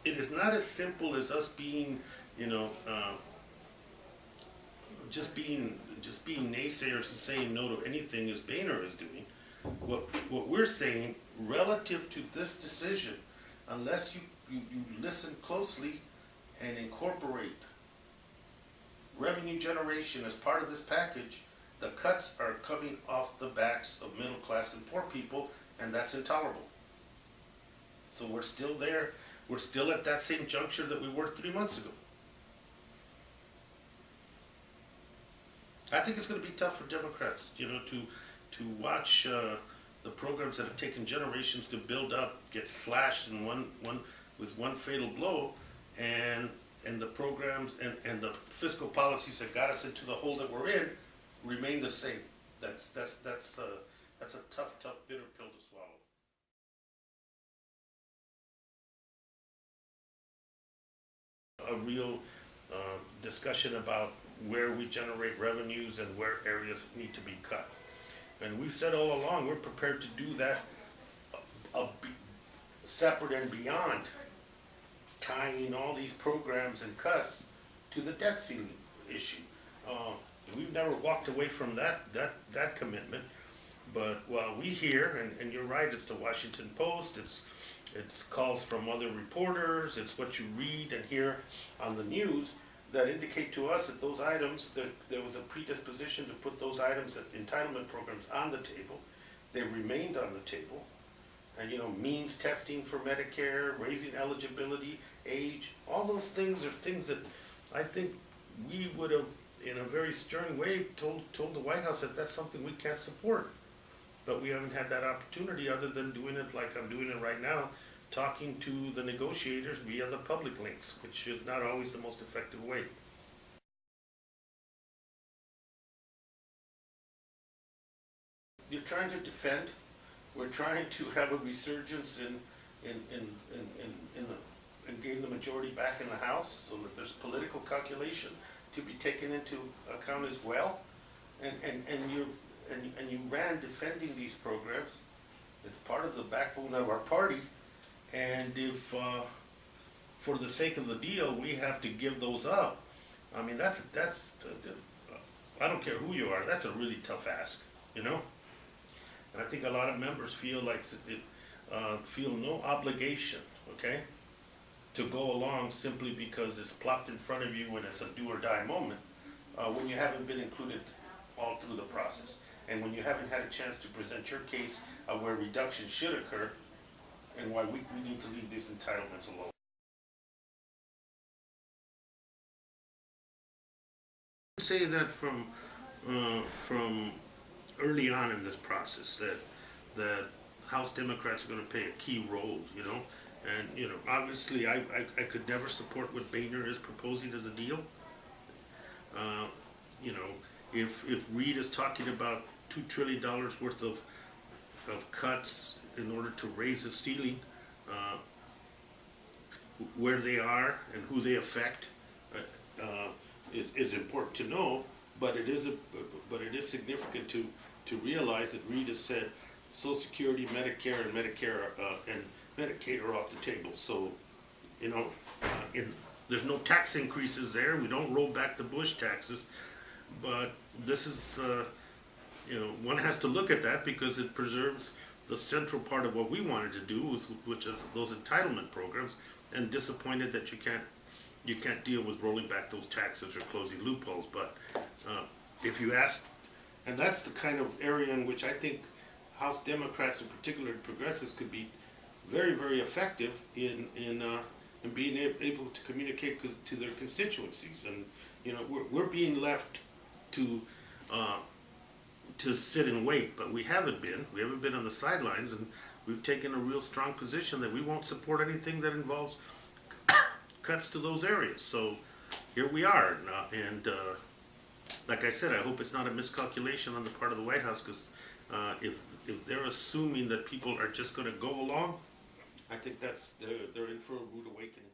it is not as simple as us being, you know, just being naysayers and saying no to anything as Boehner is doing. What we're saying relative to this decision, unless you listen closely and incorporate revenue generation as part of this package, the cuts are coming off the backs of middle class and poor people, and that's intolerable. So we're still there. We're still at that same juncture that we were 3 months ago. I think it's going to be tough for Democrats, you know, to watch the programs that have taken generations to build up get slashed in with one fatal blow, and the programs and the fiscal policies that got us into the hole that we're in remain the same. That's a tough bitter pill to swallow. A real discussion about where we generate revenues and where areas need to be cut. And we've said all along we're prepared to do that separate and beyond tying all these programs and cuts to the debt ceiling issue. We've never walked away from that commitment. But while we hear, and you're right, it's the Washington Post, it's calls from other reporters, it's what you read and hear on the news that indicate to us that those items, there was a predisposition to put those items, entitlement programs, on the table. They remained on the table. And you know, means testing for Medicare, raising eligibility, age, all those things are things that I think we would have, in a very stern way, told the White House that that's something we can't support. But we haven't had that opportunity other than doing it like I'm doing it right now, talking to the negotiators via the public links, which is not always the most effective way. You're trying to defend. We're trying to have a resurgence and gain the majority back in the House, so that there's political calculation to be taken into account as well. And you ran defending these programs. It's part of the backbone of our party. And if, for the sake of the deal, we have to give those up, I mean, that's I don't care who you are, that's a really tough ask, you know? And I think a lot of members feel like feel no obligation, okay, to go along simply because it's plopped in front of you and it's a do or die moment, when you haven't been included all through the process. And when you haven't had a chance to present your case where reduction should occur, and why we need to leave these entitlements alone. I say that from early on in this process that House Democrats are going to play a key role, you know, and you know, obviously I could never support what Boehner is proposing as a deal. You know, if Reid is talking about $2 trillion worth of cuts in order to raise the ceiling, where they are and who they affect is important to know. But it is significant to realize that Reid has said Social Security, Medicare, and Medicaid are off the table. So, you know, there's no tax increases there. We don't roll back the Bush taxes, but this is. You know, one has to look at that because it preserves the central part of what we wanted to do, which is those entitlement programs, and disappointed that you can't deal with rolling back those taxes or closing loopholes. But if you ask, and that's the kind of area in which I think House Democrats, in particular progressives, could be very, very effective in being able to communicate to their constituencies. And you know, we're being left to sit and wait, but we haven't been. We haven't been on the sidelines, and we've taken a real strong position that we won't support anything that involves cuts to those areas. So here we are, and like I said, I hope it's not a miscalculation on the part of the White House, because if they're assuming that people are just going to go along, I think they're in for a rude awakening.